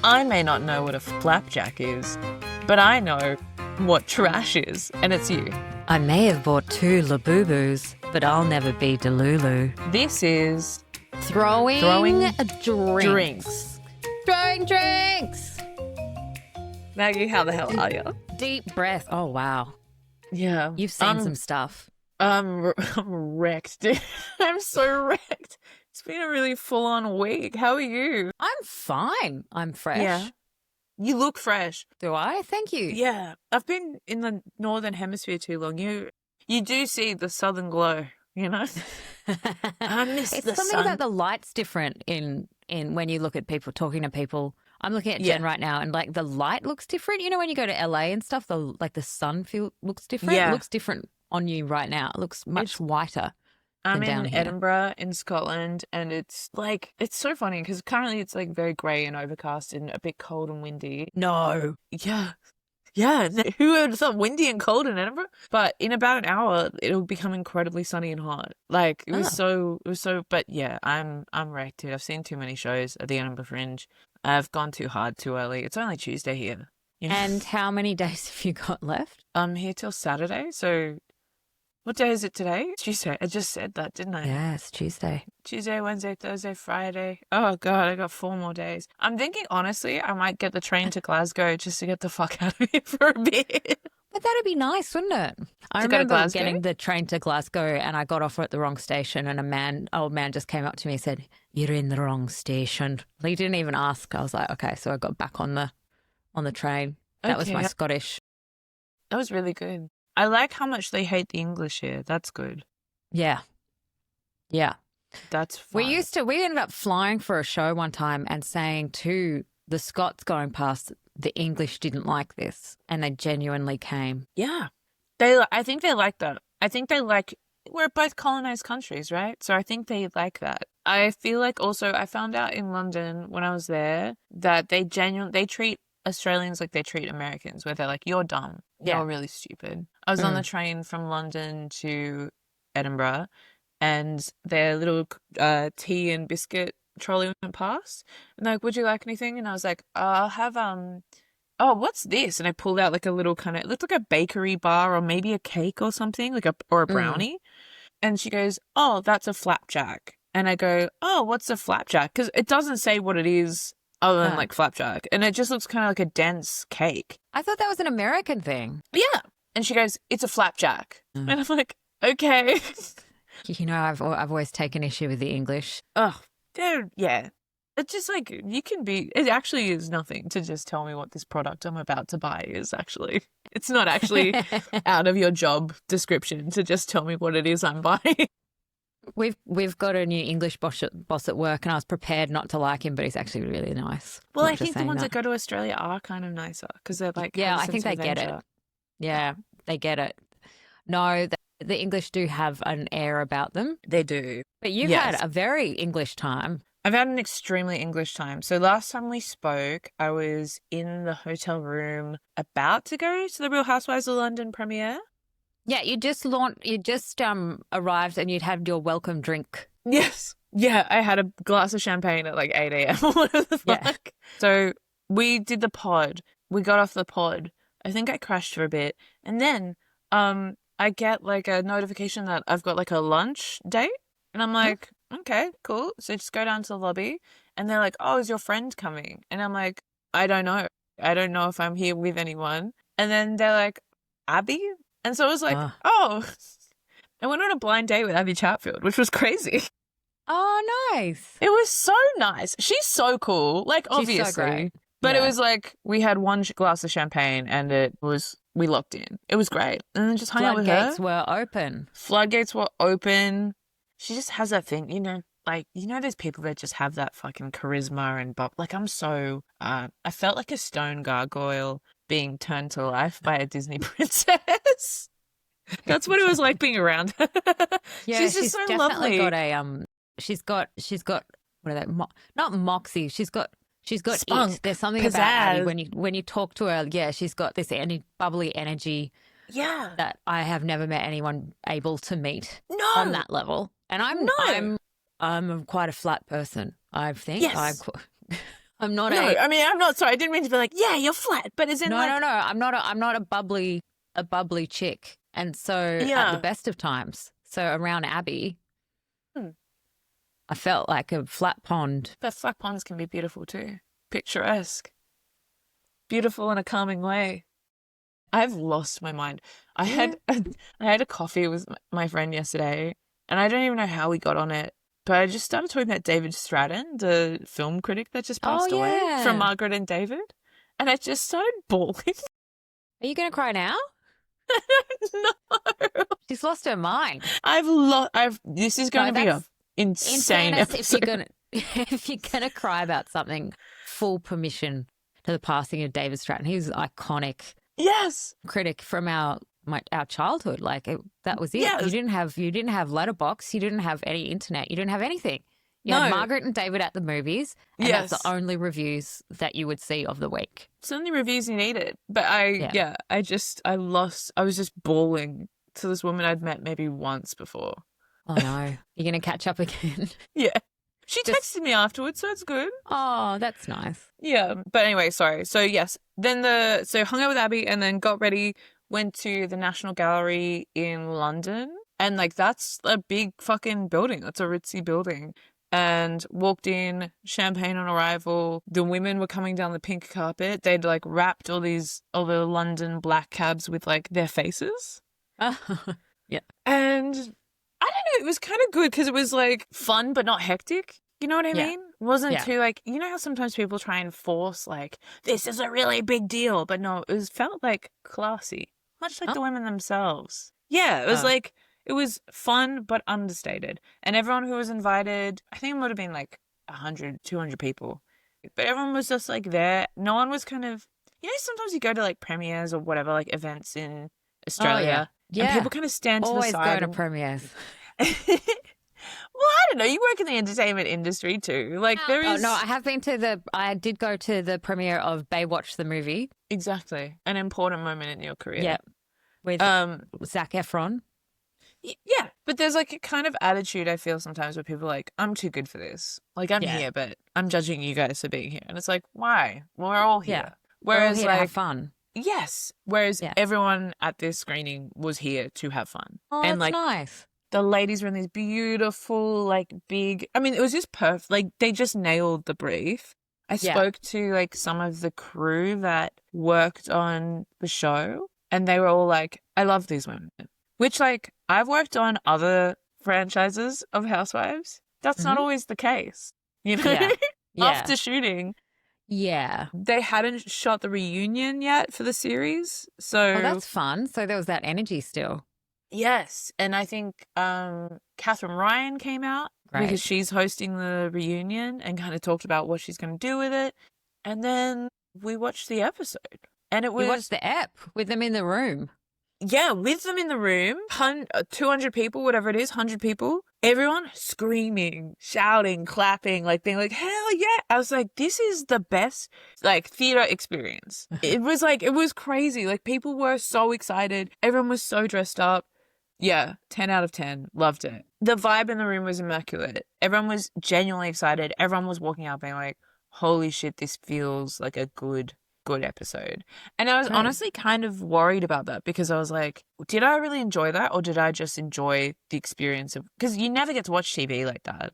I may not know what a flapjack is, but I know what trash is, and it's you. I may have bought 2 Labubus, but I'll never be Delulu. This is Throwing drinks. Throwing drinks. Maggie, how the hell are you? Deep breath. Oh, wow. Yeah. You've seen some stuff. I'm wrecked, dude. I'm so wrecked. It's been a really full-on week. How are you? I'm fine. I'm fresh. Yeah. You look fresh. Do I? Thank you. Yeah. I've been in the Northern Hemisphere too long. You do see the southern glow, you know? I miss It's the something sun. about the light's different in when you look at people, talking to people. I'm looking at Jen right now, and like the light looks different. You know, when you go to LA and stuff, the sun looks different. Yeah. It looks different on you right now. It looks much whiter. I'm down in here. Edinburgh in Scotland, and it's so funny because currently it's like very grey and overcast and a bit cold and windy. No. Yeah. Yeah. Who would have thought windy and cold in Edinburgh? But in about an hour, it'll become incredibly sunny and hot. Like it was so, but yeah, I'm wrecked, dude. I've seen too many shows at the Edinburgh Fringe. I've gone too hard too early. It's only Tuesday here. You know? And how many days have you got left? I'm here till Saturday, so what day is it today? It's Tuesday. I just said that, didn't I? Yeah, it's Tuesday. Tuesday, Wednesday, Thursday, Friday. Oh, God, I got 4 more days. I'm thinking, honestly, I might get the train to Glasgow just to get the fuck out of here for a bit. But that'd be nice, wouldn't it? I To go to remember Glasgow? getting the train to Glasgow, and I got off at the wrong station, and old man just came up to me and said, "You're in the wrong station." He didn't even ask. I was like, okay, so I got back on the train. That was my Scottish. That was really good. I like how much they hate the English here. That's good. Yeah. Yeah. That's fun. We ended up flying for a show one time and saying to the Scots going past, the English didn't like this, and they genuinely came. Yeah. I think they like that. I think they like, we're both colonized countries, right? So I think they like that. I feel like also I found out in London when I was there that they treat Australians like they treat Americans, where they're like, you're dumb. You're really stupid. I was on the train from London to Edinburgh, and their little tea and biscuit trolley went past, and they're like, would you like anything? And I was like, I'll have oh, what's this? And I pulled out like a little it looked like a bakery bar or maybe a cake or something, or a brownie. And she goes, oh, that's a flapjack. And I go, oh, what's a flapjack? Because it doesn't say what it is other than like flapjack. And it just looks kind of like a dense cake. I thought that was an American thing. Yeah. And she goes, it's a flapjack. And I'm like, okay. You know, I've always taken issue with the English. Oh, dude, yeah. It's just like, it actually is nothing to just tell me what this product I'm about to buy is actually. It's not actually out of your job description to just tell me what it is I'm buying. We've got a new English boss at work, and I was prepared not to like him, but he's actually really nice. Well, I think the ones that go to Australia are kind of nicer because they're like, yeah, I think they get it. Yeah, they get it. No, the English do have an air about them. They do. But you've had a very English time. I've had an extremely English time. So last time we spoke, I was in the hotel room about to go to the Real Housewives of London premiere. Yeah, you just arrived and you'd had your welcome drink. Yes. Yeah, I had a glass of champagne at like 8 a.m. or whatever the fuck. Yeah. So we did the pod. We got off the pod. I think I crashed for a bit. And then I get like a notification that I've got like a lunch date. And I'm like, okay, cool. So just go down to the lobby. And they're like, oh, is your friend coming? And I'm like, I don't know. I don't know if I'm here with anyone. And then they're like, Abbie? And so I was like, oh. I went on a blind date with Abbie Chatfield, which was crazy. Oh, nice. It was so nice. She's so cool. Like, obviously. She's so great. But it was like, we had one glass of champagne and we locked in. It was great. And then just hung out with her. Floodgates were open. Floodgates were open. She just has that thing, you know, like, you know, there's people that just have that fucking charisma and like, I'm so, I felt like a stone gargoyle being turned to life by a Disney princess. That's what it was like being around her. Yeah, she's just so definitely lovely. got she's got what are they? Not moxie. She's got spunk. There's something pizzazz. about Abbie when you talk to her. Yeah, she's got this bubbly energy. Yeah, that I have never met anyone able to meet on that level. And I'm quite a flat person. I think. Yes. I'm not No, a I mean, I'm not sorry. I didn't mean to be like, yeah, you're flat, but as in no, like, no, no. I'm not a bubbly chick. And so at the yeah. best of times, so around Abbie, Hmm. I felt like a flat pond. But flat ponds can be beautiful too. Picturesque. Beautiful in a calming way. I've lost my mind. I Yeah. had I had a coffee with my friend yesterday, and I don't even know how we got on it. But I just started talking about David Stratton, the film critic that just Oh passed away from yeah. Margaret and David, and I just started bawling. Are you gonna cry now? No, She's lost her mind. This is No, going to be a that's in insane fairness, if you're episode. gonna if you're gonna cry about something, full permission to the passing of David Stratton. He was an iconic Yes, critic from our childhood. Like that was it. yes, You didn't have letterbox. You didn't have any internet. You didn't have anything. You had no, Margaret and David at the movies, and that's yes. the only reviews that you would see of the week. It's the only reviews you needed. But Yeah. I was just bawling to this woman I'd met maybe once before. Oh no, you're gonna catch up again. Yeah. She Just texted me afterwards, so it's good. oh, that's nice. Yeah. But anyway, sorry. So yes. So hung out with Abbie and then got ready, went to the National Gallery in London. And like that's a big fucking building. That's a ritzy building. And walked in, champagne on arrival. The women were coming down the pink carpet. They'd like wrapped all the London black cabs with like their faces. Yeah. And I don't know, it was kind of good because it was like fun but not hectic. You know what I Yeah. mean? It wasn't Yeah. too like, you know how sometimes people try and force like, this is a really big deal. But no, felt like classy, much like Oh. the women themselves. Yeah, it was Oh. like, it was fun but understated. And everyone who was invited, I think it would have been like 100, 200 people. But everyone was just like there. No one was kind of, you know, sometimes you go to like premieres or whatever, like events in Australia. Yeah. And people kind of stand to the Always side. go to premieres. Well, I don't know. You work in the entertainment industry too. Like there Oh is no, I did go to the premiere of Baywatch the movie. exactly an important moment in your career. Yeah. With Zac Efron. Yeah, but there's like a kind of attitude I feel sometimes where people are like, I'm too good for this. Like I'm Yeah. here, but I'm judging you guys for being here, and it's like, why? Well, we're all here. Yeah. We're all Whereas here to like have fun. yes, whereas Yeah. everyone at this screening was here to have fun, Oh, and that's like nice. the ladies were in these beautiful, like big. I mean, it was just perfect. Like they just nailed the brief. I Yeah. spoke to like some of the crew that worked on the show, and they were all like, "I love these women." Which, like, I've worked on other franchises of Housewives. That's not Mhm. always the case, you know. Yeah. Yeah. After shooting, Yeah. they hadn't shot the reunion yet for the series, so Oh, that's fun. So there was that energy still. yes. And I think Catherine Ryan came out Great. because she's hosting the reunion and kind of talked about what she's going to do with it. And then we watched the episode, and it was You watched the ep with them in the room. yeah, with them in the room, 200 people, whatever it is, 100 people, everyone screaming, shouting, clapping, like being like, hell yeah. I was like, this is the best like theater experience. It was crazy. Like people were so excited. Everyone was so dressed up. Yeah, 10 out of 10. Loved it. The vibe in the room was immaculate. Everyone was genuinely excited. Everyone was walking out being like, holy shit, this feels like a good episode. And I was Great. honestly kind of worried about that because I was like, did I really enjoy that or did I just enjoy the experience of, because you never get to watch TV like that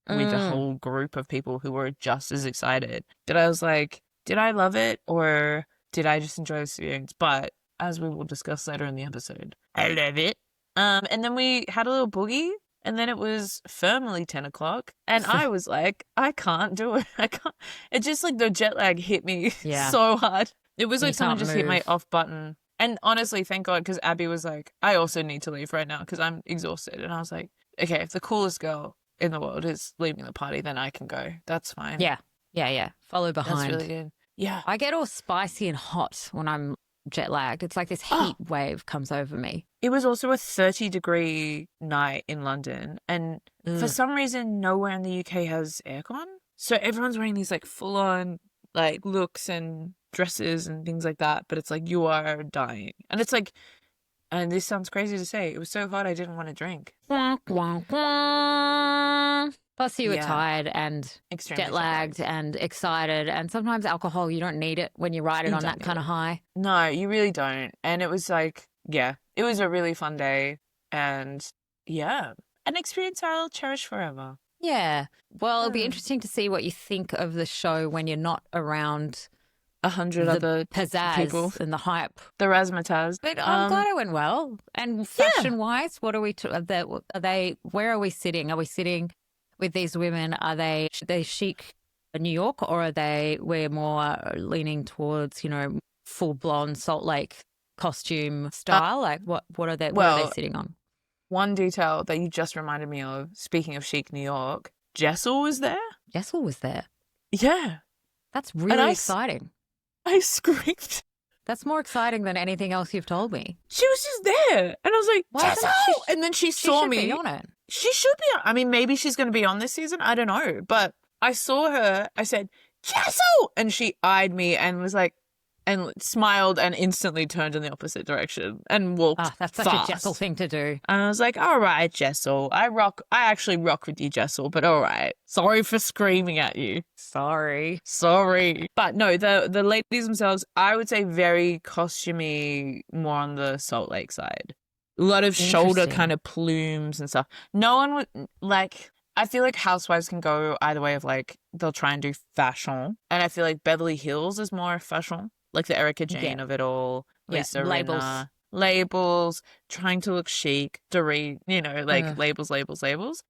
with a whole group of people who were just as excited. That I was like, did I love it or did I just enjoy the experience? But as we will discuss later in the episode, I love it. And then we had a little boogie. And then it was firmly 10 o'clock. And I was like, I can't do it. I can't. It just like the jet lag hit me Yeah. so hard. It was You like someone can't just hit my move. off button. And honestly, thank God, because Abbie was like, I also need to leave right now because I'm exhausted. And I was like, okay, if the coolest girl in the world is leaving the party, then I can go. That's fine. Yeah. Yeah. Yeah. Follow That's behind. really good. Yeah. I get all spicy and hot when I'm jet lagged. It's like this Oh. heat wave comes over me. It was also a 30-degree night in London. And for Ugh. some reason, nowhere in the UK has aircon. So everyone's wearing these like full on like looks and dresses and things like that. But it's like you are dying. And it's like, and this sounds crazy to say, it was so hot I didn't want to drink. Wah, wah, wah. Plus, you were Yeah. tired and Extremely jet lagged jet-lagged. and excited. And sometimes alcohol, you don't need it when you're riding You on don't that need kind it. of high. No, you really don't. And it was like, yeah, it was a really fun day. And yeah, an experience I'll cherish forever. Yeah. Well, it'll be Mm. interesting to see what you think of the show when you're not around 100 the other pizzazz people. and the hype. The razzmatazz. But I'm glad it went well. And fashion-wise, what are we? Are they? Where are we sitting? Are we sitting with these women? Are they chic New York, or are they? We're more leaning towards full blonde Salt Lake costume style. Like what are they? What are they sitting on? One detail that you just reminded me of. Speaking of chic New York, Jessel was there. Jessel was there. Yeah, That's really exciting. I screamed. That's more exciting than anything else you've told me. She was just there, and I was like, Jessel! And then she saw me. Be on it. She should be on. I mean, maybe she's going to be on this season. I don't know. But I saw her. I said, Jessel! And she eyed me and was like, and smiled and instantly turned in the opposite direction and walked That's such fast. a Jessel thing to do. And I was like, all right, Jessel. I actually rock with you, Jessel, but all right. Sorry for screaming at you. Sorry. But no, the ladies themselves, I would say very costumey, more on the Salt Lake side. A lot of shoulder kind of plumes and stuff. No one would, like, I feel like Housewives can go either way of, like, they'll try and do fashion. And I feel like Beverly Hills is more fashion. Like the Erica Jane of it all. Lisa Rinna. Labels. Trying to look chic. Dorit, labels.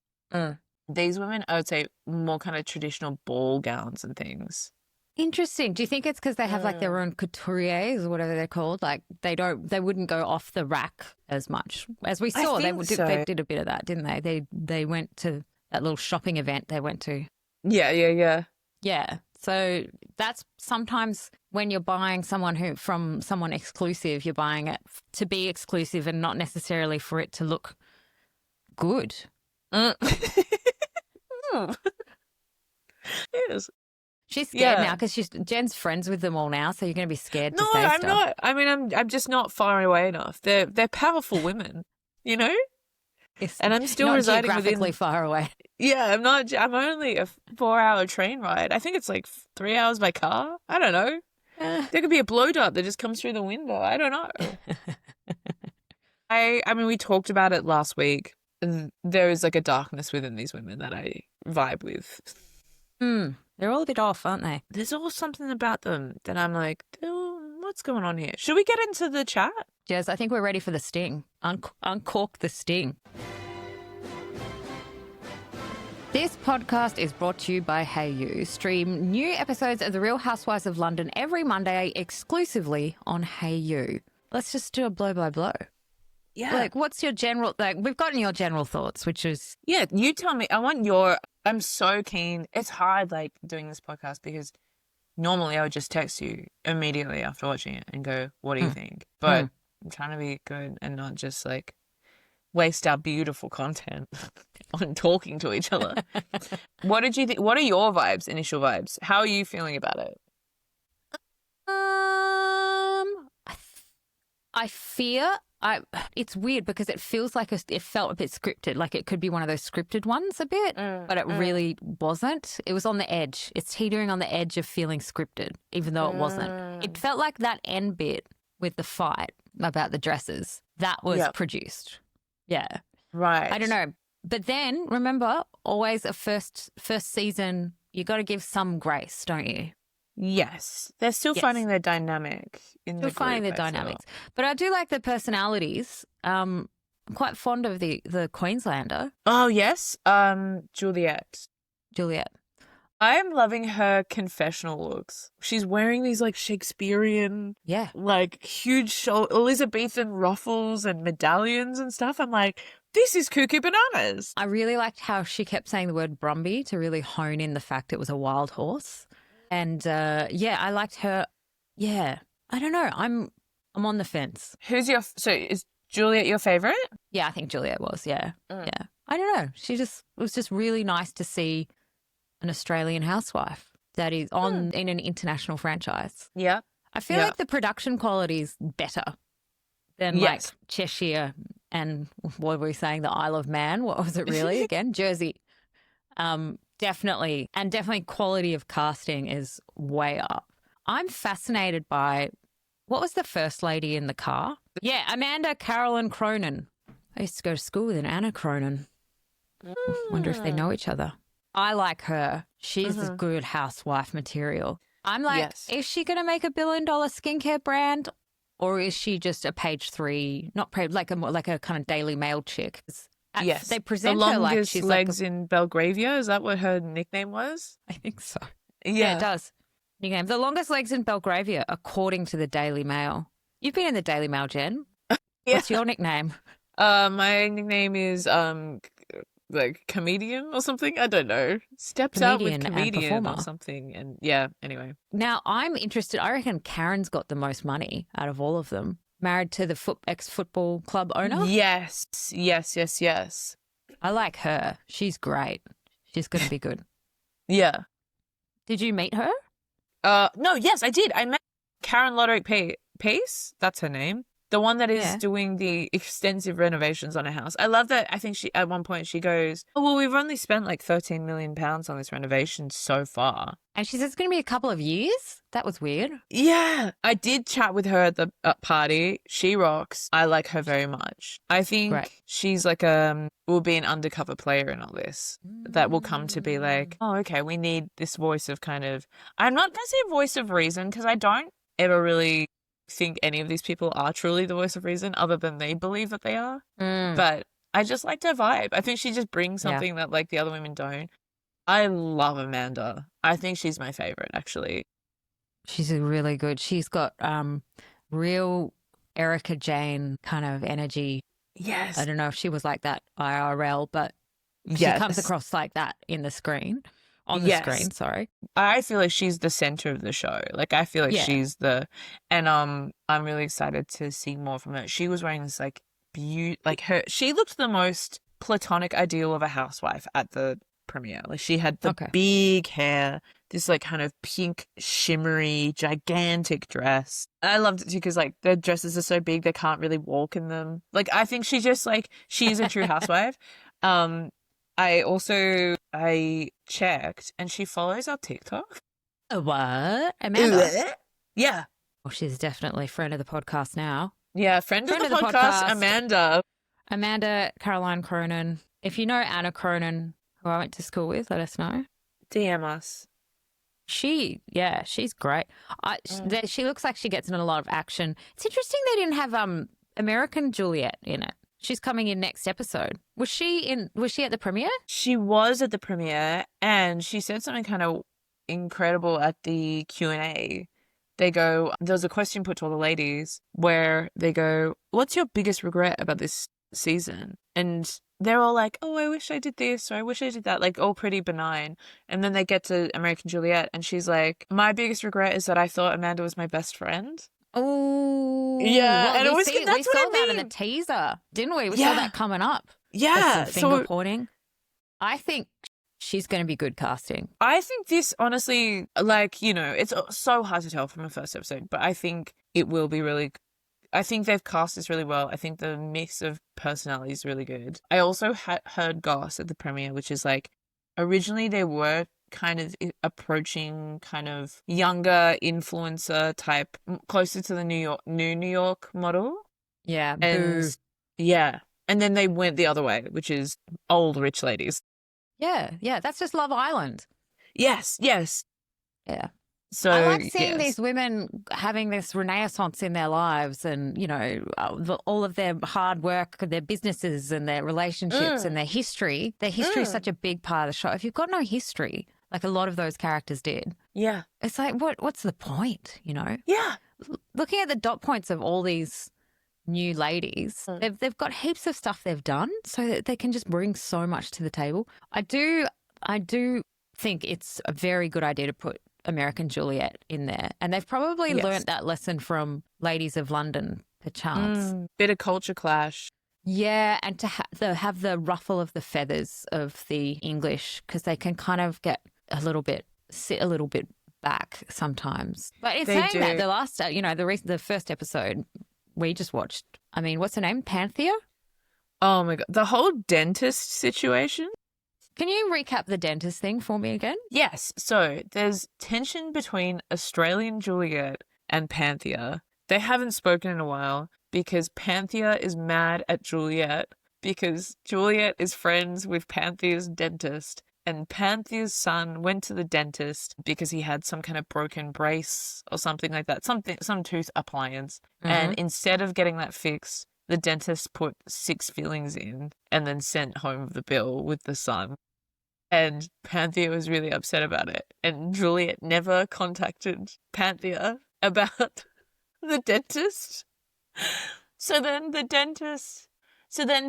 These women, I would say, more kind of traditional ball gowns and things. Interesting. Do you think it's because they have like their own couturiers or whatever they're called? Like they wouldn't go off the rack as much as we saw. They did a bit of that, didn't they? They went to that little shopping event they went to. Yeah. Yeah. So that's sometimes when you're buying from someone exclusive, you're buying it to be exclusive and not necessarily for it to look good. Yes. She's scared now because Jen's friends with them all now, so you're going to be scared to say stuff. No, I'm not. I mean, I'm just not far away enough. They're powerful women, Yes. And I'm still not residing geographically far away. Yeah, I'm not. I'm only a 4-hour train ride. I think it's like 3 hours by car. I don't know. There could be a blow dart that just comes through the window. I don't know. I mean, we talked about it last week. There is like a darkness within these women that I vibe with. They're all a bit off, aren't they? There's all something about them that I'm like, what's going on here? Should we get into the chat? Jez, I think we're ready for the sting. Uncork the sting. This podcast is brought to you by Hayu. Stream new episodes of The Real Housewives of London every Monday exclusively on Hayu. Let's just do a blow by blow. Yeah. Like, what's your general, we've gotten your general thoughts, which is... Yeah, you tell me. I'm so keen. It's hard, like, doing this podcast because normally I would just text you immediately after watching it and go, what do you think? But I'm trying to be good and not just, like, waste our beautiful content on talking to each other. What did you think? What are your vibes, initial vibes? How are you feeling about it? I fear... it's weird because it feels like it felt a bit scripted, like it could be one of those scripted ones a bit, but it really wasn't. It was on the edge. It's teetering on the edge of feeling scripted, even though it wasn't. It felt like that end bit with the fight about the dresses, that was produced. Yeah. Right. I don't know. But then, remember, always a first season, you got to give some grace, don't you? Yes. They're still finding their dynamic in the finding their dynamics. But I do like the personalities. I'm quite fond of the Queenslander. Oh, yes. Juliet. I am loving her confessional looks. She's wearing these like Shakespearean, like huge Elizabethan ruffles and medallions and stuff. I'm like, this is cuckoo bananas. I really liked how she kept saying the word Brumby to really hone in the fact it was a wild horse. And I liked her. Yeah, I don't know. I'm on the fence. Is Juliet your favorite? Yeah, I think Juliet was. Yeah, yeah. I don't know. It was just really nice to see an Australian housewife that is in an international franchise. Yeah, I feel like the production quality is better than like Cheshire and what were we saying? The Isle of Man. What was it really again? Jersey. Definitely. And definitely quality of casting is way up. I'm fascinated by what was the first lady in the car? Yeah, Amanda Carolyn Cronin. I used to go to school with an Anna Cronin. Wonder if they know each other. I like her. She's good housewife material. I'm like, Yes. is she going to make $1 billion skincare brand, or is she just a page 3, not page, like a kind of Daily Mail chick? Yes. They present the her like longest she's legs like in Belgravia. Is that what her nickname was? I think so. Yeah. It does. Nickname. The longest legs in Belgravia, according to the Daily Mail. You've been in the Daily Mail, Jen. Yeah. What's your nickname? My nickname is like comedian or something. I don't know. Steps out with Comedian and comedian or performer. something. And yeah. Anyway. Now I'm interested. I reckon Karen's got the most money out of all of them. Married to the ex-football club owner. Yes. I like her. She's great. She's going to be good. Yeah. Did you meet her? No. Yes, I did. I met Karen Loderick Pace. That's her name. The one that is doing the extensive renovations on a house. I love that. I think she, at one point, she goes, "Oh, well, we've only spent like £13 million on this renovation so far." And she says it's going to be a couple of years. That was weird. Yeah. I did chat with her at the party. She rocks. I like her very much. I think she's like will be an undercover player in all this. That will come to be like, oh, okay, we need this voice of kind of, I'm not going to say voice of reason because I don't ever really think any of these people are truly the voice of reason other than they believe that they are. But I just liked her vibe. I think she just brings something that like the other women don't. I love Amanda. I think she's my favorite, actually. She's really good. She's got real Erica Jane kind of energy. Yes. I don't know if she was like that IRL, but she comes across like that in the screen. On the screen, sorry. I feel like she's the center of the show. Like, I feel like she's and I'm really excited to see more from her. She was wearing this like she looked the most platonic ideal of a housewife at the premiere. Like, she had the big hair, this like kind of pink, shimmery, gigantic dress. I loved it too because like the dresses are so big they can't really walk in them. Like, I think she just like she's a true housewife. I checked and she follows our TikTok. What? Amanda? Yeah. Well, she's definitely a friend of the podcast now. Yeah, friend of the podcast, Amanda. Amanda Caroline Cronin. If you know Anna Cronin, who I went to school with, let us know. DM us. She's great. She looks like she gets in a lot of action. It's interesting they didn't have American Juliet in it. She's coming in next episode. Was she at the premiere? She was at the premiere and she said something kind of incredible at the Q&A. There was a question put to all the ladies where they go, "What's your biggest regret about this season?" And they're all like, "Oh, I wish I did this or I wish I did that," like all pretty benign. And then they get to American Juliet and she's like, "My biggest regret is that I thought Amanda was my best friend." Oh, yeah. Well, and we saw that in the teaser, didn't we? We saw that coming up. Yeah. Finger pointing. I think she's going to be good casting. I think this, honestly, like, you know, it's so hard to tell from the first episode, but I think it will be really, I think they've cast this really well. I think the mix of personality is really good. I also heard goss at the premiere, which is like, originally they were kind of approaching kind of younger influencer type, closer to the New York model. Yeah. And yeah. And then they went the other way, which is old rich ladies. Yeah. That's just Love Island. Yes. Yeah. So I like seeing these women having this renaissance in their lives and, you know, all of their hard work, their businesses and their relationships and their history. Their history is such a big part of the show. If you've got no history, like a lot of those characters did. Yeah. It's like, what's the point, you know? Yeah. Looking at the dot points of all these new ladies, they've got heaps of stuff they've done so that they can just bring so much to the table. I do think it's a very good idea to put American Juliet in there. And they've probably learnt that lesson from Ladies of London, perchance. Bit of culture clash. Yeah, and to have the ruffle of the feathers of the English, because they can kind of sit a little bit back sometimes. But in saying that, the last, the first episode we just watched, I mean, what's her name? Panthea? Oh my God. The whole dentist situation. Can you recap the dentist thing for me again? Yes. So there's tension between Australian Juliet and Panthea. They haven't spoken in a while because Panthea is mad at Juliet because Juliet is friends with Panthea's dentist. And Panthea's son went to the dentist because he had some kind of broken brace or something like that, some tooth appliance. And instead of getting that fixed, the dentist put 6 fillings in and then sent home the bill with the son. And Panthea was really upset about it. And Juliet never contacted Panthea about the dentist. So then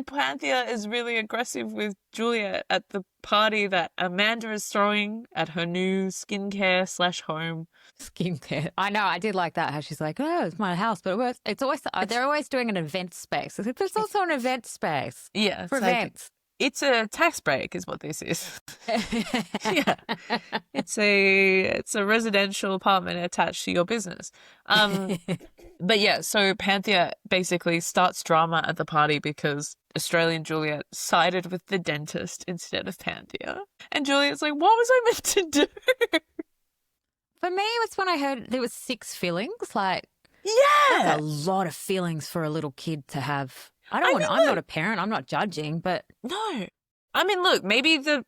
Panthea is really aggressive with Juliet at the party that Amanda is throwing at her new skincare / home. Skincare. I know. I did like that. How she's like, oh, it's my house, but it's always they're always doing an event space. There's also an event space. Yeah, for events. It's a tax break, is what this is. Yeah, it's a residential apartment attached to your business. But yeah, so Panthea basically starts drama at the party because Australian Juliet sided with the dentist instead of Panthea, and Juliet's like, "What was I meant to do?" For me, it's when I heard there was 6 fillings. Like, yeah, that's a lot of fillings for a little kid to have. I'm not a parent. I'm not judging, but no. I mean, look, maybe the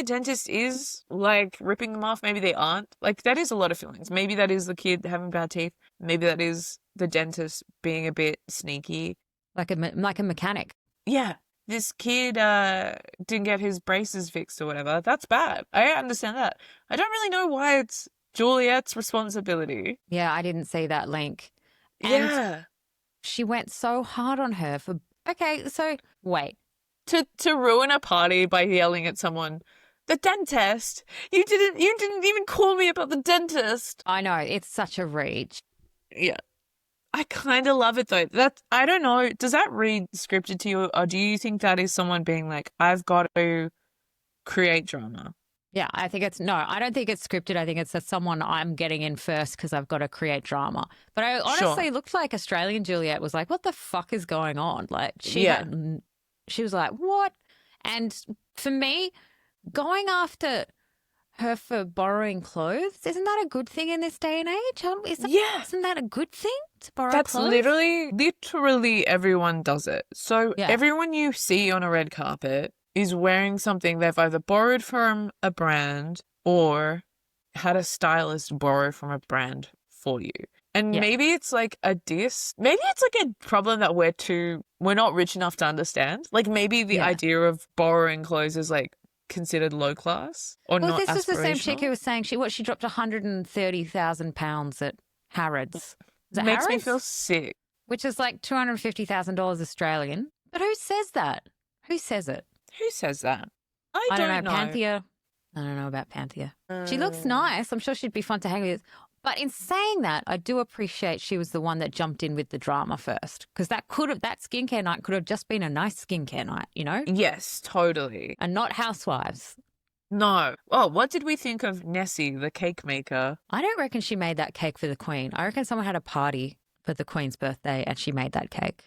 dentist is like ripping them off. Maybe they aren't. Like, that is a lot of fillings. Maybe that is the kid having bad teeth. Maybe that is the dentist being a bit sneaky, like a mechanic. Yeah, this kid didn't get his braces fixed or whatever. That's bad. I understand that. I don't really know why it's Juliet's responsibility. Yeah, I didn't see that link. And yeah. She went so hard on her for, okay, so wait. To ruin a party by yelling at someone, the dentist, you didn't even call me about the dentist. I know, it's such a reach. Yeah. I kind of love it though. I don't know, does that read scripted to you, or do you think that is someone being like, I've got to create drama? Yeah, I don't think it's scripted. I think it's that someone I'm getting in first because I've got to create drama. But I honestly looked like Australian Juliet was like, what the fuck is going on? Like, she was like, what? And for me, going after her for borrowing clothes, isn't that a good thing in this day and age? Isn't that a good thing to borrow clothes? That's literally everyone does it. So everyone you see on a red carpet is wearing something they've either borrowed from a brand or had a stylist borrow from a brand for you. And maybe it's like a diss. Maybe it's like a problem that we're not rich enough to understand. Like, maybe the idea of borrowing clothes is like considered low class or not aspirational. Well, this was the same chick who was saying she dropped £130,000 at Harrods. It makes me feel sick. Which is like $250,000 Australian. But who says that? Who says it? Who says that? I don't know. Panthea. I don't know about Panthea. She looks nice. I'm sure she'd be fun to hang with. But in saying that, I do appreciate she was the one that jumped in with the drama first, because that skincare night could have just been a nice skincare night, you know? Yes, totally. And not Housewives. No. Oh, what did we think of Nessie, the cake maker? I don't reckon she made that cake for the Queen. I reckon someone had a party for the Queen's birthday and she made that cake.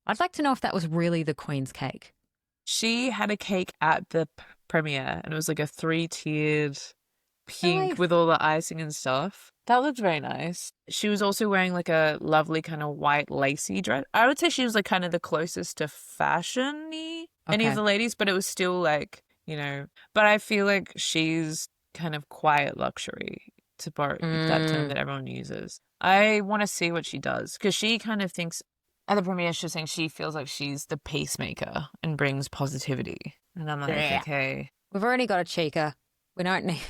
I'd like to know if that was really the Queen's cake. She had a cake at the premiere and it was like a 3-tiered pink with all the icing and stuff. That looked very nice. She was also wearing like a lovely kind of white lacy dress. I would say she was like kind of the closest to fashion-y any of the ladies, but it was still like, you know, but I feel like she's kind of quiet luxury, to borrow that term that everyone uses. I want to see what she does because she kind of thinks at the premiere she's saying she feels like she's the peacemaker and brings positivity. And I'm like, okay. We've already got a chica. We don't need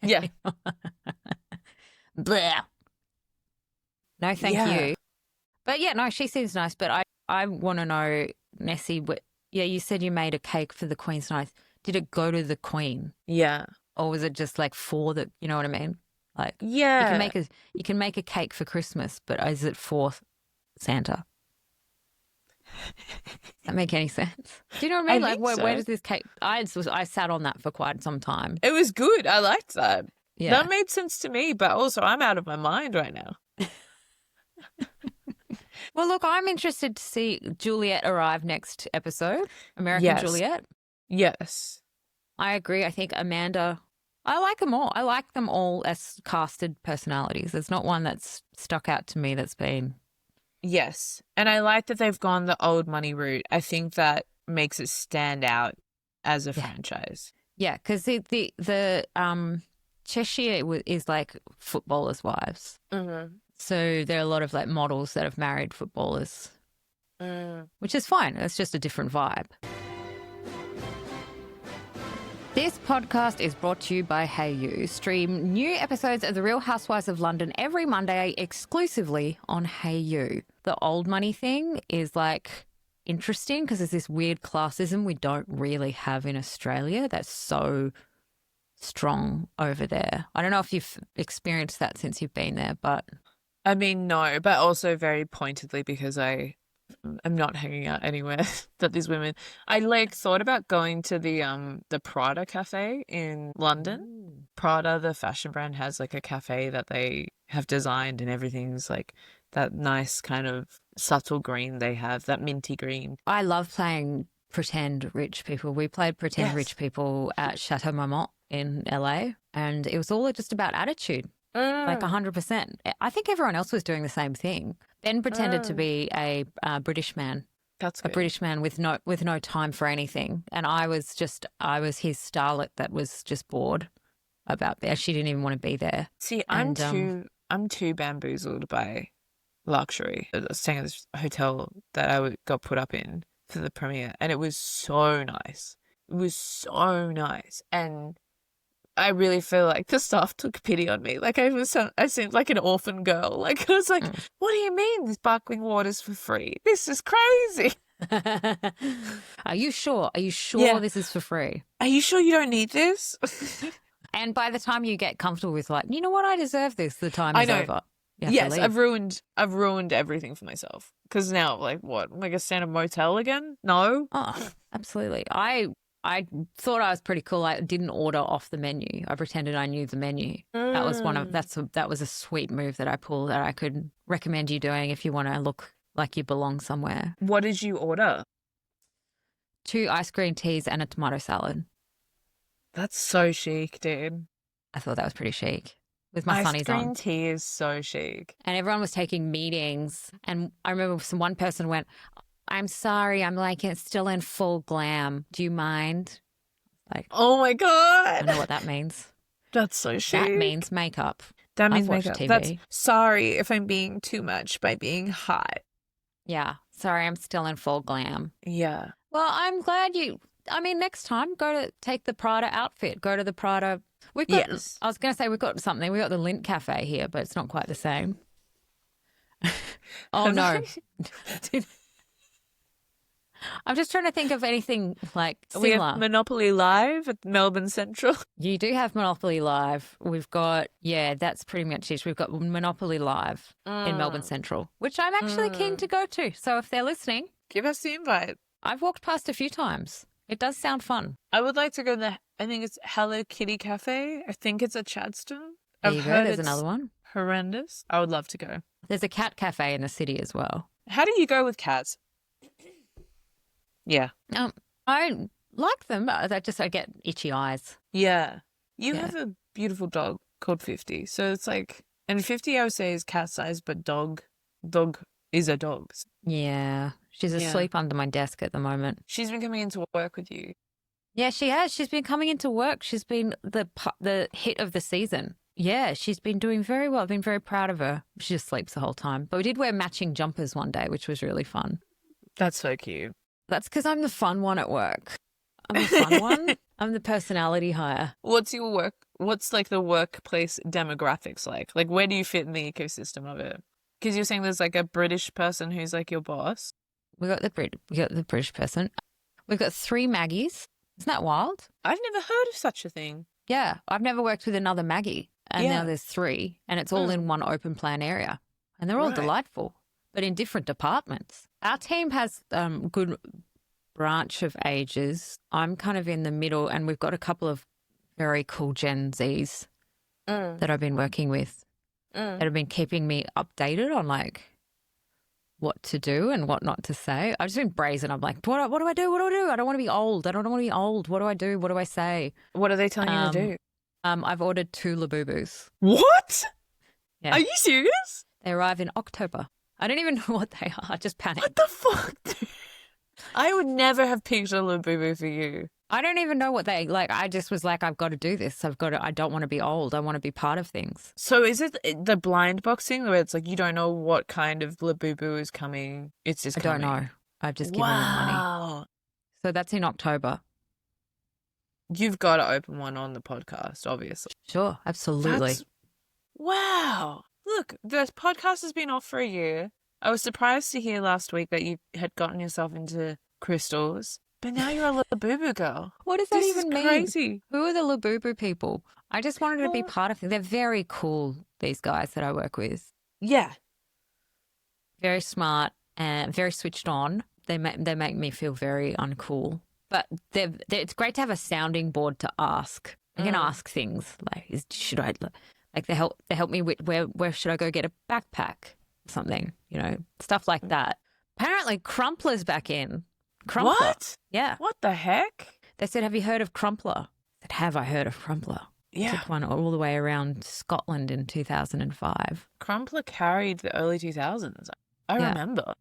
yeah. Blah. No, thank you. But yeah, no, she seems nice. But I want to know, Nessie, you said you made a cake for the Queen's night. Did it go to the Queen? Yeah. Or was it just like for the, you know what I mean? Like, yeah. You can make a cake for Christmas, but is it for Santa? Does that make any sense? Do you know what I mean? Like, where does this cake? I sat on that for quite some time. It was good. I liked that. Yeah. That made sense to me, but also I'm out of my mind right now. Well, look, I'm interested to see Juliet arrive next episode. American Juliet. Yes. I agree. I think Amanda, I like them all. I like them all as casted personalities. There's not one that's stuck out to me that's been. Yes. And I like that they've gone the old money route. I think that makes it stand out as a franchise. Yeah, because the Cheshire is like footballers' wives. Mm-hmm. So there are a lot of like models that have married footballers, which is fine. It's just a different vibe. This podcast is brought to you by Hayu. Stream new episodes of The Real Housewives of London every Monday exclusively on Hayu. The old money thing is like interesting because there's this weird classism we don't really have in Australia that's so strong over there. I don't know if you've experienced that since you've been there, but... I mean, no, but also very pointedly because I'm not hanging out anywhere that these women. I like thought about going to the Prada cafe in London. Ooh. Prada, the fashion brand, has like a cafe that they have designed and everything's like that nice kind of subtle green they have, that minty green. I love playing pretend rich people. We played pretend rich people at Chateau Marmont in LA, and it was all just about attitude. Like 100%. I think everyone else was doing the same thing. Ben pretended to be a British man. That's good. A British man with no time for anything, and I was his starlet that was just bored about there. She didn't even want to be there. See, I'm too bamboozled by luxury. I was staying at this hotel that I got put up in for the premiere, and it was so nice. It was so nice, and I really feel like the staff took pity on me. Like I seemed like an orphan girl. Like I was like, what do you mean this sparkling water's for free? This is crazy. Are you sure? Are you sure this is for free? Are you sure you don't need this? And by the time you get comfortable with like, you know what, I deserve this, the time is over. Yes, I've ruined everything for myself. Because now, like, what? Am I gonna stay in a motel again? No. Oh, absolutely. I thought I was pretty cool. I didn't order off the menu. I pretended I knew the menu. That was that was a sweet move that I pulled that I could recommend you doing if you want to look like you belong somewhere. What did you order? 2 iced green teas and a tomato salad. That's so chic, dude. I thought that was pretty chic. With my sunnies on. Ice green tea is so chic. And everyone was taking meetings. And I remember one person went, I'm sorry, I'm like it's still in full glam. Do you mind? Like, oh my God. I don't know what that means. That's so chic. That means makeup. That means makeup. TV. That's sorry if I'm being too much by being hot. Yeah. Sorry, I'm still in full glam. Yeah. Well, I'm glad next time take the Prada outfit. Go to the Prada. We've got, yes. I was going to say we've got something. We've got the Lint Cafe here, but it's not quite the same. Oh, no. I'm just trying to think of anything like similar. We have Monopoly Live at Melbourne Central. You do have Monopoly Live. We've got, that's pretty much it. We've got Monopoly Live in Melbourne Central, which I'm actually keen to go to. So if they're listening, give us the invite. I've walked past a few times. It does sound fun. I would like to go to I think it's Hello Kitty Cafe. I think it's at Chadstone. There you go. There's another one. Horrendous. I would love to go. There's a cat cafe in the city as well. How do you go with cats? Yeah. I like them, but I get itchy eyes. Yeah. You have a beautiful dog called 50. So it's like, and 50 I would say is cat size, but dog is a dog. Yeah. She's asleep under my desk at the moment. She's been coming into work with you. Yeah, she has. She's been coming into work. She's been the hit of the season. Yeah, she's been doing very well. I've been very proud of her. She just sleeps the whole time. But we did wear matching jumpers one day, which was really fun. That's so cute. That's because I'm the fun one at work. I'm the fun one. I'm the personality hire. What's like the workplace demographics like? Like, where do you fit in the ecosystem of it? Because you're saying there's like a British person who's like your boss. We got the British person. We've got 3 Maggies. Isn't that wild? I've never heard of such a thing. Yeah, I've never worked with another Maggie. And now there's 3, and it's all in one open plan area. And they're all delightful, but in different departments. Our team has good branch of ages. I'm kind of in the middle, and we've got a couple of very cool Gen Zs that I've been working with that have been keeping me updated on like what to do and what not to say. I've just been brazen. I'm like, what do I do? What do I do? I don't want to be old. I don't want to be old. What do I do? What do I say? What are they telling you to do? I've ordered 2 Labubus. What? Yeah. Are you serious? They arrive in October. I don't even know what they are. I just panicked. What the fuck, dude? I would never have picked a Labubu for you. I don't even know what they like. I just was like, I've got to do this. I don't want to be old. I want to be part of things. So is it the blind boxing where it's like you don't know what kind of Labubu is coming? It's just I don't know. I've just given them money. So that's in October. You've got to open one on the podcast, obviously. Sure, absolutely. Wow. Look, the podcast has been off for a year. I was surprised to hear last week that you had gotten yourself into crystals, but now you're a Labubu girl. What does that This even is mean? crazy. Who are the Labubu people? I just wanted to be part of it. They're very cool, these guys that I work with. Yeah. Very smart and very switched on. They make me feel very uncool. But it's great to have a sounding board to ask. You can ask things like, should I, like they help me with where should I go get a backpack? Something, stuff like that. Apparently Crumpler's back in. Crumpler. What? Yeah. What the heck? They said, have you heard of Crumpler? I said, have I heard of Crumpler? Yeah. Took one all the way around Scotland in 2005. Crumpler carried the early 2000s. I remember.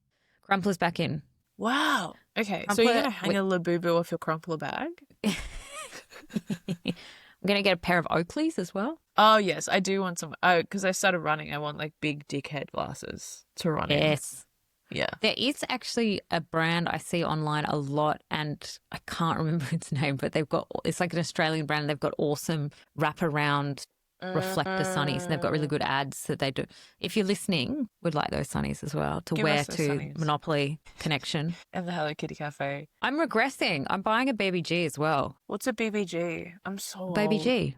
Crumpler's back in. Wow. Okay, so Crumpler, you're going to hang a Labubu off your Crumpler bag? I'm going to get a pair of Oakleys as well. Oh, yes. I do want some. Because I started running. I want like big dickhead glasses to run in. Yes. Yeah. There is actually a brand I see online a lot, and I can't remember its name, but it's like an Australian brand. They've got awesome wraparound reflector sunnies, and they've got really good ads that they do. If you're listening, would like those sunnies as well to wear to sunnies. Monopoly Connection. And the Hello Kitty Cafe. I'm regressing. I'm buying a BBG as well. What's a BBG? I'm so BBG.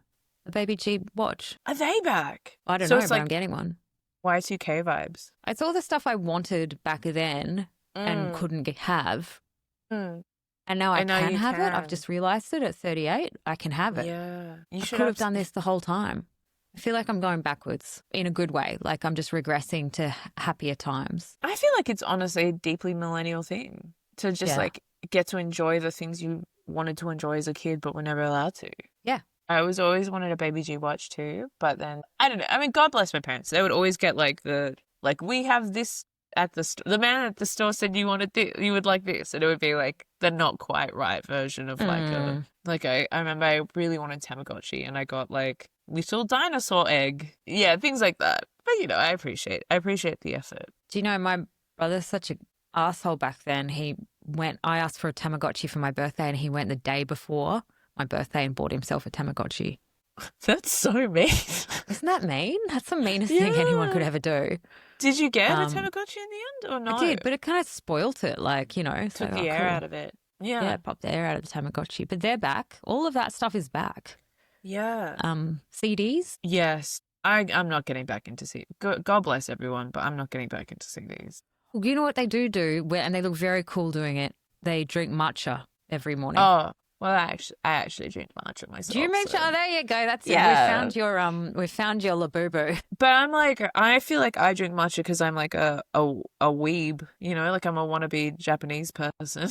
A BBG watch. Are they back? I don't So know, it's but like I'm getting one. Y2K vibes. It's all the stuff I wanted back then and couldn't have. Mm. And now I now can you have it. I've can. just realised it at 38. I can have it. Yeah. You I should could have done this the whole time. I feel like I'm going backwards in a good way. Like I'm just regressing to happier times. I feel like it's honestly a deeply millennial thing to just like get to enjoy the things you wanted to enjoy as a kid but were never allowed to. Yeah. I always wanted a Baby G watch too, but then I don't know. I mean, God bless my parents. They would always get we have this at the store. The man at the store said you wanted this, you would like this, and it would be like the not quite right version of I remember I really wanted Tamagotchi, and I got like little dinosaur egg. Yeah, things like that. But I appreciate the effort. Do you know my brother's such an asshole back then? I asked for a Tamagotchi for my birthday, and he went the day before my birthday and bought himself a Tamagotchi. That's so mean. Isn't that mean? That's the meanest thing anyone could ever do. Did you get a Tamagotchi in the end or no? I did, but it kind of spoilt it. Took the air out of it. Yeah. Yeah, popped the air out of the Tamagotchi. But they're back. All of that stuff is back. Yeah. CDs? Yes. I'm not getting back into CDs. God bless everyone, but I'm not getting back into CDs. Well, you know what they do, and they look very cool doing it? They drink matcha every morning. Oh, well, I actually drink matcha myself. Do you mention? So. Oh, there you go. That's yeah. it. We found your Labubu. But I'm like, I feel like I drink matcha because I'm like a weeb, like I'm a wannabe Japanese person.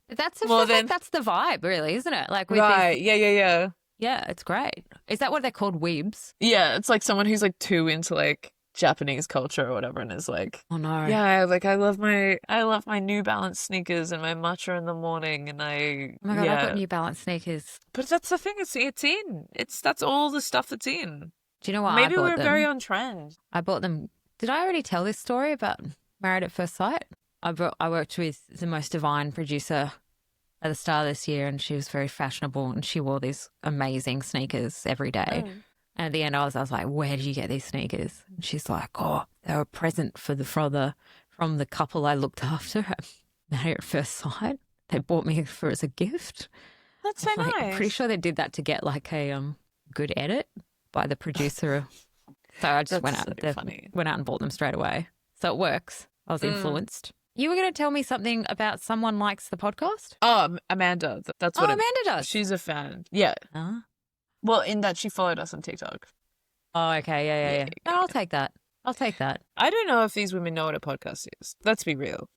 But that's the vibe, really, isn't it? Like, yeah. Yeah, it's great. Is that what they're called, weebs? Yeah, it's like someone who's like too into like Japanese culture or whatever, and is like, oh no, yeah, like I love my New Balance sneakers and my matcha in the morning, and oh my god, I've got New Balance sneakers. But that's the thing, it's in. That's all the stuff that's in. Do you know what? Maybe we're very on trend. I bought them. Did I already tell this story about Married at First Sight? I worked with the most divine producer at the start of this year, and she was very fashionable, and she wore these amazing sneakers every day. And at the end, I was like, "Where did you get these sneakers?" And she's like, "Oh, they were a present from the couple I looked after at Married at First Sight. They bought me as a gift." That's so nice. Pretty sure they did that to get like a good edit by the producer. So I just went out and bought them straight away. So it works. I was influenced. You were going to tell me something about someone likes the podcast? Oh, Amanda. That's what Amanda does. She's a fan. Yeah. Well, in that she followed us on TikTok. Oh, okay. Yeah. No, I'll take that. I'll take that. I don't know if these women know what a podcast is. Let's be real.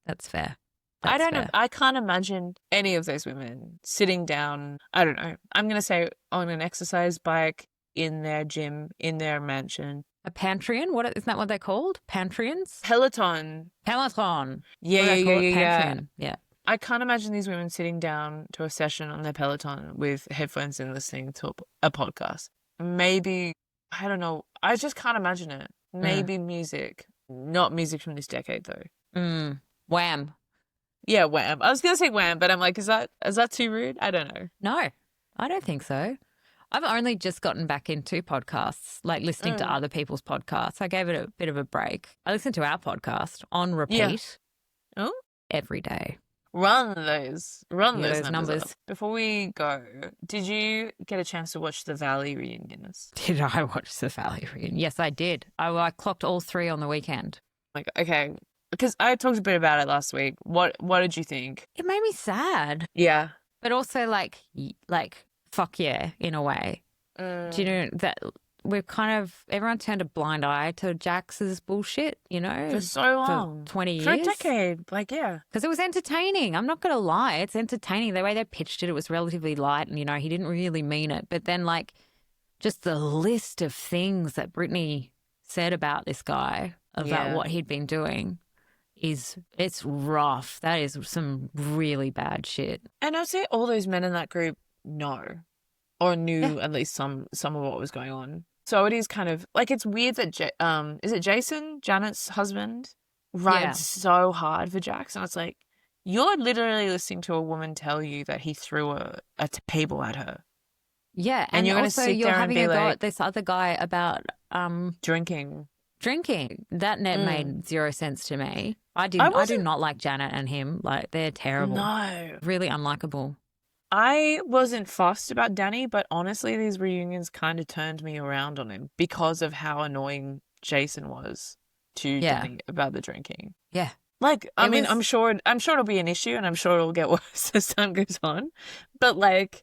That's fair. I That's don't know. fair. I can't imagine any of those women sitting down, I don't know. I'm going to say on an exercise bike, in their gym, in their mansion. A Pantreon? What isn't that what they're called? Pantreons? Peloton. Peloton. Yeah, What do they call it? yeah. Pantreon. Yeah. I can't imagine these women sitting down to a session on their Peloton with headphones and listening to a podcast. Maybe, I don't know. I just can't imagine it. Maybe music. Not music from this decade, though. Wham. Yeah, Wham. I was going to say Wham, but I'm like, is that too rude? I don't know. No, I don't think so. I've only just gotten back into podcasts, like listening to other people's podcasts. I gave it a bit of a break. I listened to our podcast on repeat every day. Run those numbers numbers. up. Before we go, did you get a chance to watch the Valley reunions? Did I watch the Valley reunion? Yes, I did. I clocked all 3 on the weekend. Like, okay, because I talked a bit about it last week. What did you think? It made me sad. Yeah. But also like fuck yeah, in a way. Do you know that we've everyone turned a blind eye to Jax's bullshit, you know? For so long. For 20 years. For a decade. Like, yeah. Because it was entertaining. I'm not going to lie. It's entertaining. The way they pitched it, it was relatively light and, you know, he didn't really mean it. But then, like, just the list of things that Brittany said about this guy, about what he'd been doing, it's rough. That is some really bad shit. And I'd say all those men in that group know or knew at least some of what was going on. So it is kind of like, it's weird that is it Jason, Janet's husband, rides so hard for Jax, and it's like, you're literally listening to a woman tell you that he threw a table at her. Yeah, and you're also sit you're there having and be a go like, at this other guy about drinking. That made zero sense to me. I do not like Janet and him. Like, they're terrible. No, really unlikable. I wasn't fussed about Danny, but honestly, these reunions kind of turned me around on him because of how annoying Jason was to Danny about the drinking. Yeah. Like, I mean, I'm sure it'll be an issue, and I'm sure it'll get worse as time goes on. But like,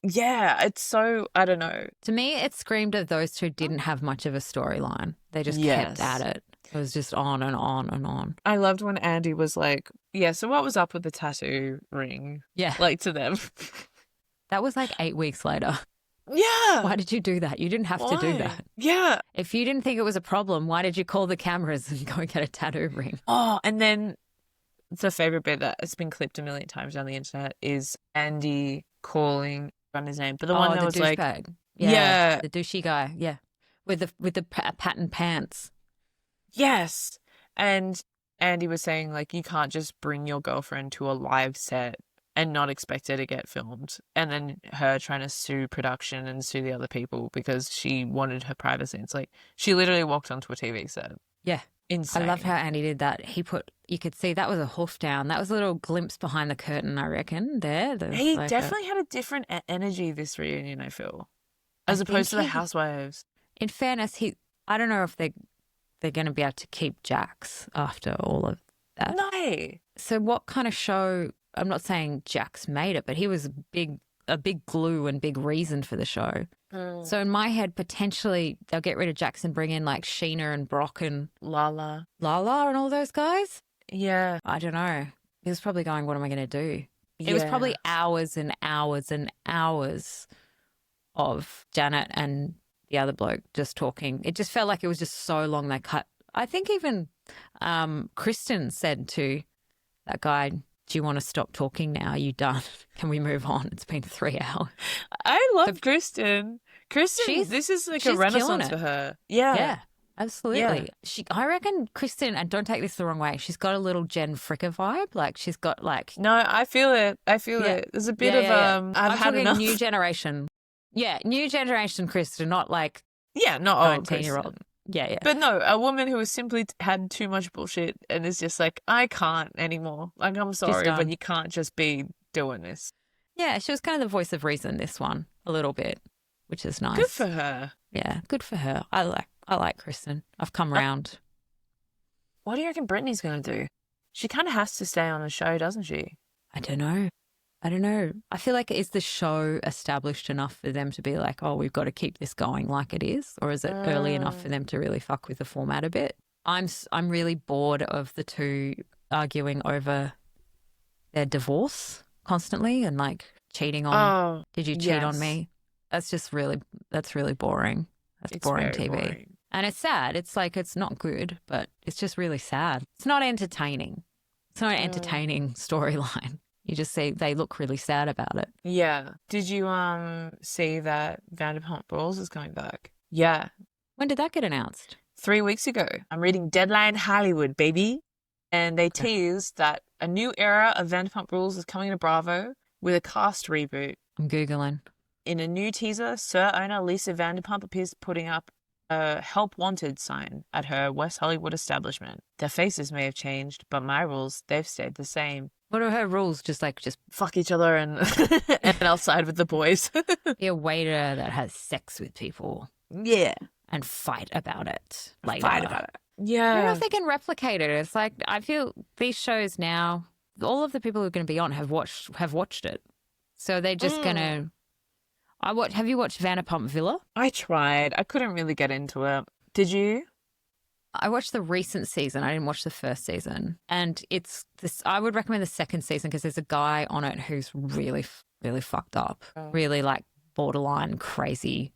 yeah, it's so, I don't know. To me, it screamed that those two didn't have much of a storyline. They just kept at it. It was just on and on and on. I loved when Andy was like, yeah, so what was up with the tattoo ring? Yeah. Like, to them. That was like 8 weeks later. Yeah. Why did you do that? You didn't have to do that. Yeah. If you didn't think it was a problem, why did you call the cameras and go and get a tattoo ring? Oh, and then it's a favorite bit that has been clipped a million times on the internet is Andy calling on his name, but the one that was like, yeah, the douchey guy, with the patent pants. Yes. And Andy was saying, like, you can't just bring your girlfriend to a live set and not expect her to get filmed. And then her trying to sue production and sue the other people because she wanted her privacy. It's like, she literally walked onto a TV set. Yeah. Insane. I love how Andy did that. You could see that was a hoof down. That was a little glimpse behind the curtain, I reckon, there. He definitely had a different energy this reunion, I feel, as opposed to the Housewives. In fairness, I don't know if they're going to be able to keep Jax after all of that. No. So what kind of show, I'm not saying Jax made it, but he was a big glue and big reason for the show. So in my head, potentially they'll get rid of Jax and bring in like Sheena and Brock and Lala and all those guys. Yeah. I don't know. He was probably going, what am I going to do? It was probably hours and hours and hours of Janet and the other bloke just talking. It just felt like it was just so long they cut. I think even Kristen said to that guy, do you want to stop talking now? Are you done? Can we move on? It's been 3 hours. I love Kristen. This is like a renaissance for her. Yeah. Yeah, absolutely. Yeah. I reckon Kristen, and don't take this the wrong way, she's got a little Jen Fricker vibe. Like, she's got like... No, I feel it. There's a bit of... I've had enough. New generation. Yeah, new generation Kristen, not like... Yeah, not old 19-year-old. Yeah. But no, a woman who has simply had too much bullshit and is just like, I can't anymore. Like, I'm sorry, but you can't just be doing this. Yeah, she was kind of the voice of reason, this one, a little bit, which is nice. Good for her. Yeah, good for her. I like Kristen. I've come round. What do you reckon Brittany's going to do? She kind of has to stay on the show, doesn't she? I don't know. I don't know. I feel like is the show established enough for them to be like, oh, we've got to keep this going like it is, or is it early enough for them to really fuck with the format a bit? I'm really bored of the two arguing over their divorce constantly and like cheating on. Oh, Did you cheat on yes. me? That's really boring. That's It's boring very TV. boring. And it's sad. It's like it's not good, but it's just really sad. It's not entertaining. It's not an entertaining storyline. You just see they look really sad about it. Yeah. Did you see that Vanderpump Rules is coming back? Yeah. When did that get announced? 3 weeks ago. I'm reading Deadline Hollywood, baby. And they teased that a new era of Vanderpump Rules is coming to Bravo with a cast reboot. I'm Googling. In a new teaser, Sir owner Lisa Vanderpump appears putting up a help wanted sign at her West Hollywood establishment. Their faces may have changed, but my rules, they've stayed the same. What are her rules? Just Fuck each other and and outside with the boys. be a waiter that has sex with people Yeah. and fight about it later. Fight about it. I don't know Yeah. if they can replicate it. It's like I feel these shows now, all of the people who are going to be on have watched it, so they're just gonna. Have you watched Vanderpump Villa? I tried. I couldn't really get into it. Did you? I watched the recent season. I didn't watch the first season, and it's this. I would recommend the second season because there's a guy on it who's really, really fucked up, really like borderline crazy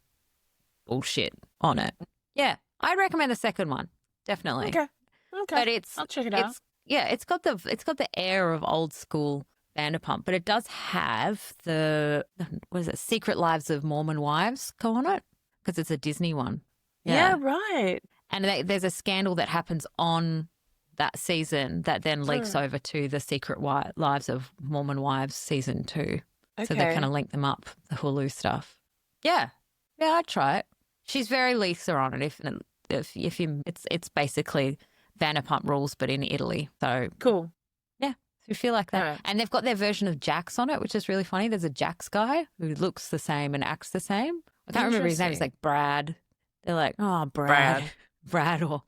bullshit on it. Yeah, I'd recommend the second one definitely. Okay. But I'll check it out. It's got the air of old school Vanderpump, but it does have the Secret Lives of Mormon Wives go on it because it's a Disney one. Yeah, right. And there's a scandal that happens on that season that then leaks over to the Secret Lives of Mormon Wives season 2. Okay. So they kind of link them up, the Hulu stuff. Yeah, I'd try it. She's very Lisa on it. If you, it's basically Vanderpump Rules, but in Italy. So Cool. yeah, if you feel like that. Alright. And they've got their version of Jax on it, which is really funny. There's a Jax guy who looks the same and acts the same. I can't remember his name. It's like Brad. They're like, oh, Brad. Brad or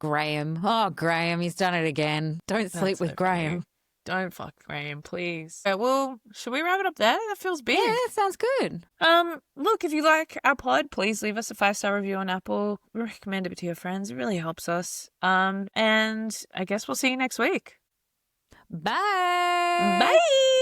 Graham. Oh, Graham, he's done it again. Don't sleep with Graham. Don't fuck Graham, please. Well, should we wrap it up there? That feels big. Yeah, that sounds good. Look, if you like our pod, please leave us a 5-star review on Apple. Recommend it to your friends. It really helps us. And I guess we'll see you next week. Bye. Bye.